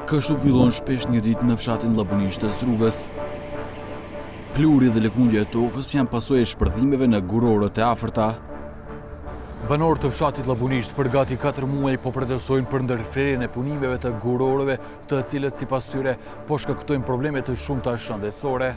Kështu fillon shpesh një ditë në fshatin Llabunishtës Drugës. Pluri dhe lëkundja e tokës janë pasojë e shpërthimeve në gurorët e afërta. Banorët të fshatit Llabunisht për gati 4 muaj po protestojnë për ndërprerjen e punimeve të gurorëve, të cilët sipas tyre po shkaktojnë probleme të shumta shëndetësore.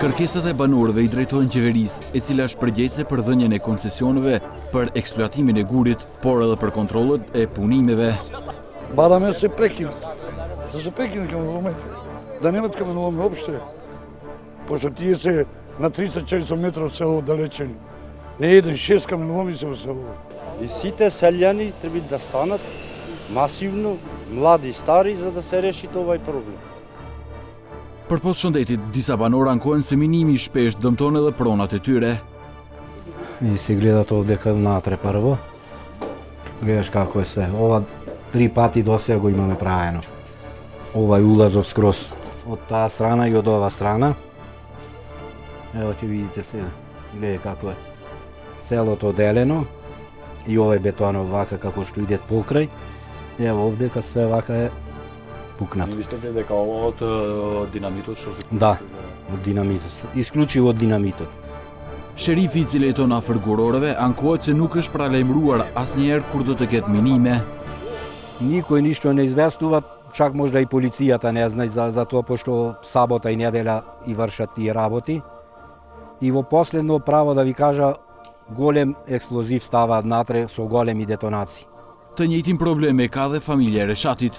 Kërkesat e banorëve i drejtohen qeverisë, e cila shpërgjegjëse për dhënien e koncesioneve për eksploatimin e gurit, por edhe për kontrollet e punimeve. Badame se prekinut. Да се прекине каменоломите. Да немат каменоломи уопште. Пошто тие се на 300-400 метра од село далечени. Не еден 6 каменоломи се во село. И сите селјани треба да станат масивно, млади и стари, за да се реши овај проблем. Përpos shëndetit, disa banorë ankohen se minimi shpesh dëmton edhe pronat e tyre. I si gledat ovdje kad natre prvo. Gledaš kako je sve. Ova 3 pati dosega imamo praveno. Ovaj ulazov skroz od ta strana i od ova strana. Evo će vidite se, gledaj kako je selo to deleno i ovaj beton ovaka kako što ide pokraj. Evo ovdje kad sve ovaka je puknato. Mislite дека ова од динамитот што се Da, od dinamitot, isključivo od dinamitot. Sherifi i cili jeton afër gurorëve ankohet se nuk është paralajmëruar asnjëherë kur do të ketë minime. Никой нищо не известува, чак možda и полицијата не знае за тоа, пошто сабота и неделя и вршат тие работи. И во последно право да ви кажа, голем експлозив става натре со големи детонации. Të njëjtin problem e ka dhe familja e Reshatit.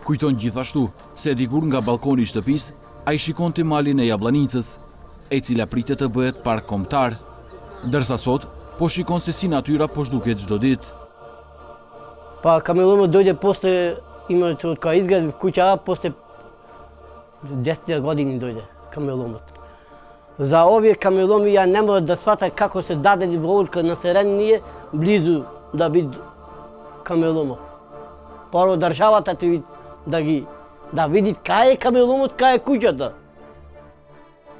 Kujton gjithashtu se dikur nga balkoni i shtëpisë ai shikonte malin e Jabllanicës, e cila pritet të bëhet park kombëtar, ndërsa sot po shikon se si natyra po zhduket çdo ditë. Pa каменоломот дојде после, има кога изгради куќа, после 10 години дојде каменоломот. За овие каменоломи ја не можам да сватам како се дадени во улка население близу да биде каменоломот. Първо државата да види кај е каменоломот, кај е куќата.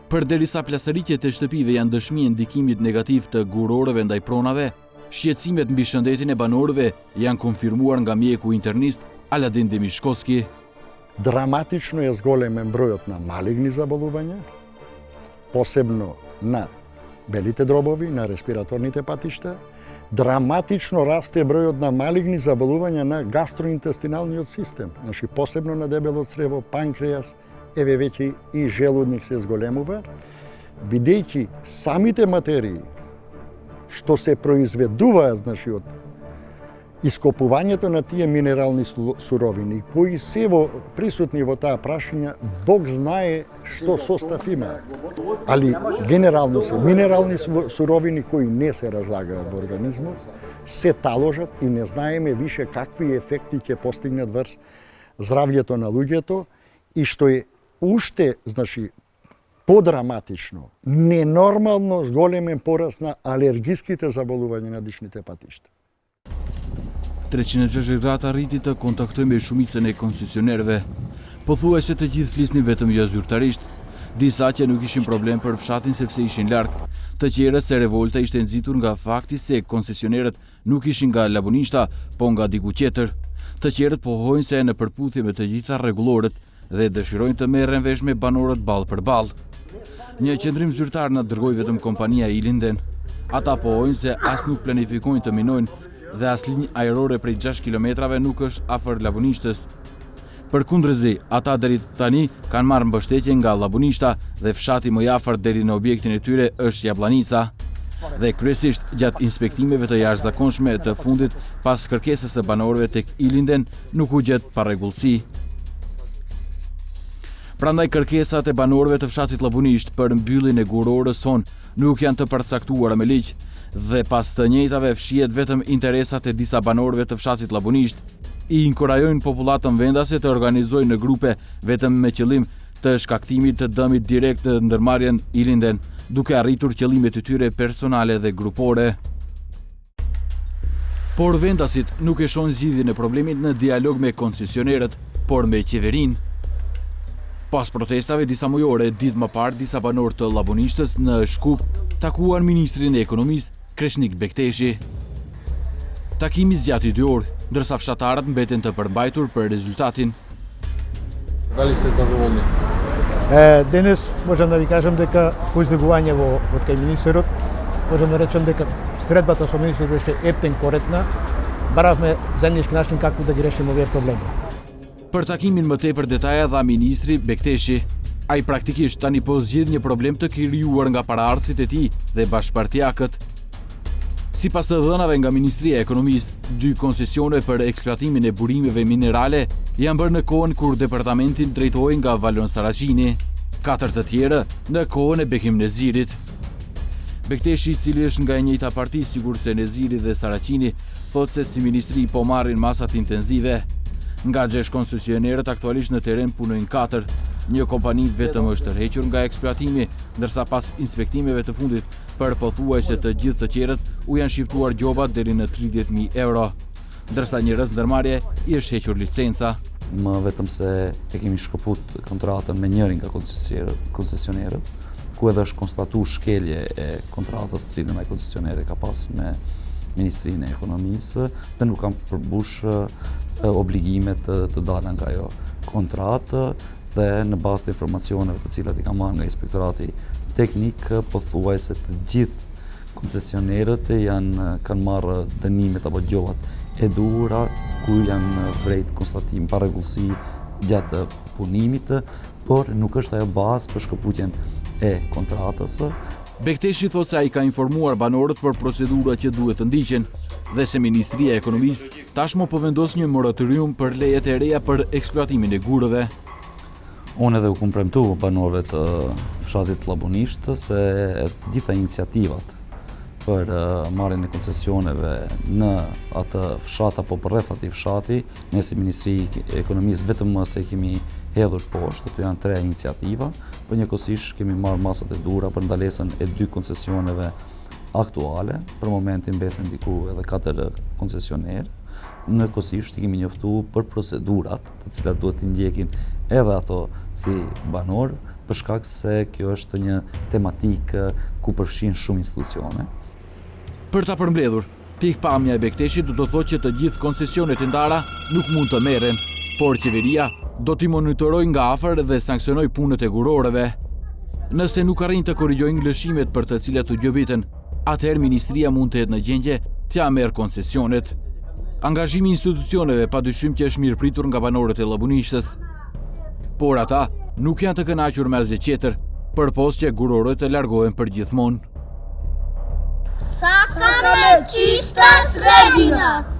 Përderisa plasëritjet e shtëpive janë dëshmi e ndikimit negativ të gurorëve ndaj pronave, shqetësimet mbi shëndetin e banorëve janë konfirmuar nga mjeku internist Aladin Demishkovski. Драматично е зголемен бројот на малигни заболувања, посебно на белите дробови, на респираторните патишта. Драматично расте бројот на малигни заболувања на гастроинтестиналниот систем, значи посебно на дебело црево, панкреас, еве веќе и желудник се зголемува, бидејќи самите материи што се произведуваат, значи од ископувањето на тие минерални суровини, кои се присутни во таа прашања, Бог знае што состав има. Али генерално се минерални суровини кои не се разлагаат во организмот, се таложат и не знаеме више какви ефекти ќе постигнат врз здравјето на луѓето и што е уште, значи, подраматично, ненормално зголемен пораст на алергиските заболувања на дишните патишта. 360 gradë arriti të kontaktoj me shumicën e koncesionerëve. Pothuajse të gjithë flisnin vetëm jo zyrtarisht, disa që nuk ishin problem për fshatin sepse ishin larg, të tjerët se revolta ishte nxitur nga fakti se koncesionerët nuk ishin nga Llabunishta, po nga diku tjetër. Të tjerët pohojnë se në përputhje me të gjitha rregulloret dhe dëshirojnë të merren vesh me banorët ballë për ballë. Një qendrim zyrtar na dërgoi vetëm kompania Ilinden. Ata pohojnë se as nuk planifikojnë të minojnë dhe as linjë ajrore prej 6 kilometrave nuk është afër Llabunishtës. Përkundërzi, ata deri tani kanë marrë mbështetje nga Llabunishta dhe fshati më i afërt deri në objektin e tyre është Jabllanica. Dhe kryesisht gjatë inspektimeve të jashtëzakonshme të fundit pas kërkesës së banorëve tek Ilinden nuk u gjet parregullsi. Prandaj kërkesat e banorëve të fshatit Llabunisht për mbylljen e gurorës son nuk janë të përcaktuara me ligj dhe pas të njëjtave fshihet vetëm interesat e disa banorëve të fshatit Llabunisht. I inkurajojnë popullatën vendase të organizojnë në grupe vetëm me qëllim të shkaktimit të dëmit direkt në ndërmarrjen Ilinden, duke arritur qëllimet e tyre personale dhe grupore. Por vendasit nuk e shohin zgjidhjen e problemit në dialog me koncesionerët, por me qeverinë. Pas protestave disa mujore, ditë më parë disa banorë të Llabunishtës në Shkup takuan ministrin e ekonomisë Kreshnik Bekteshi. Takimi zgjati 2 orë, ndërsa fshatarët mbeten të përmbajtur për rezultatin. Da li ste zadovoljni? Денес можам да ви кажам дека по излегување во кај министерот, можам да речем дека средбата со министерот беше ептен коректна. Баравме заеднички начин како да ги решиме овие проблеми. Për takimin më tepër detaja dha ministri Bekteshi. Ai praktikisht tani po zgjidh një problem të krijuar nga paraardhësit e tij dhe bashkëpartiakët. Sipas të dhënave nga Ministria e Ekonomisë, 2 koncesione për eksploatimin e burimeve minerale janë bërë në kohën kur departamentin drejtohej nga Valon Saraqini, 4 të tjera në kohën e Bekim Nezirit. Bekteshi, i cili është nga e njëjta parti, sigur se Neziri dhe Saraqini, thotë se si ministri po marrin masat intenzive. Nga 6 koncesionerët aktualisht në teren punojnë 4. Një kompani vetëm është tërhequr nga eksploatimi, ndërsa pas inspektimeve të fundit për pothuajse të gjithë të tjerët u janë shqiptuar gjobat deri në 30.000 euro, ndërsa një rreth ndërmarrje i është hequr licenca. Më vetëm se e kemi shkëput kontratën me njërin nga koncesionerët, ku edhe është konstatuar shkelje e kontratës cilën ai koncesioneri ka pas me Ministrinë e Ekonomisë dhe nuk kanë përmbush obligimet të dala nga ajo kontratë dhe në bazë të informacioneve të cilat i ka marrë nga Inspektorati Teknik, pothuajse të gjithë koncesionerët kanë marrë dënimet apo gjobat e duhura ku janë vrejt konstatim pa rregullsi gjatë punimit, por nuk është ajo bazë për shkëputjen e kontratës. Bekteshi thotë se ai ka informuar banorët për procedurat që duhet të ndiqen dhe se Ministria e Ekonomisë tashmë po vendos një moratorium për lejet e reja për eksploatimin e gurëve. Unë edhe u kam premtuar banorëve të fshatit Llabunisht se të gjitha iniciativat për marrjen e koncesioneve në atë fshat apo përreth atij fshati, ne si Ministri e Ekonomisë vetëm se kemi hedhur poshtë, ato janë 3 iniciativa, por njëkohësisht kemi marrë masat e dhura për ndalesën e 2 koncesioneve aktuale. Për momentin mbesen diku edhe 4 koncesionerë. Njëkohësisht i kemi njoftuar për procedurat, të cilat duhet të ndjekin edhe ato si banor, për shkak se kjo është një tematikë ku përfshin shumë institucione. Për ta përmbledhur, pikpamja e Bekteshit do të thotë që të gjithë koncesionet e ndara nuk mund të merren, por qeveria do t'i monitorojë nga afër dhe sanksionoj punët e gurorëve. Nëse nuk arrin të korrigjojnë lëshimet për të cilat u gjobiten, atëherë Ministria mund të jetë në gjendje t'ia merr koncesionet. Angazhimi i institucioneve padyshim që është mirëpritur nga banorët e Llabunishtës, por ata nuk janë të kënaqur me asgjë tjetër, përpos që gurorët të largohen përgjithmonë. Saka me qista sredina!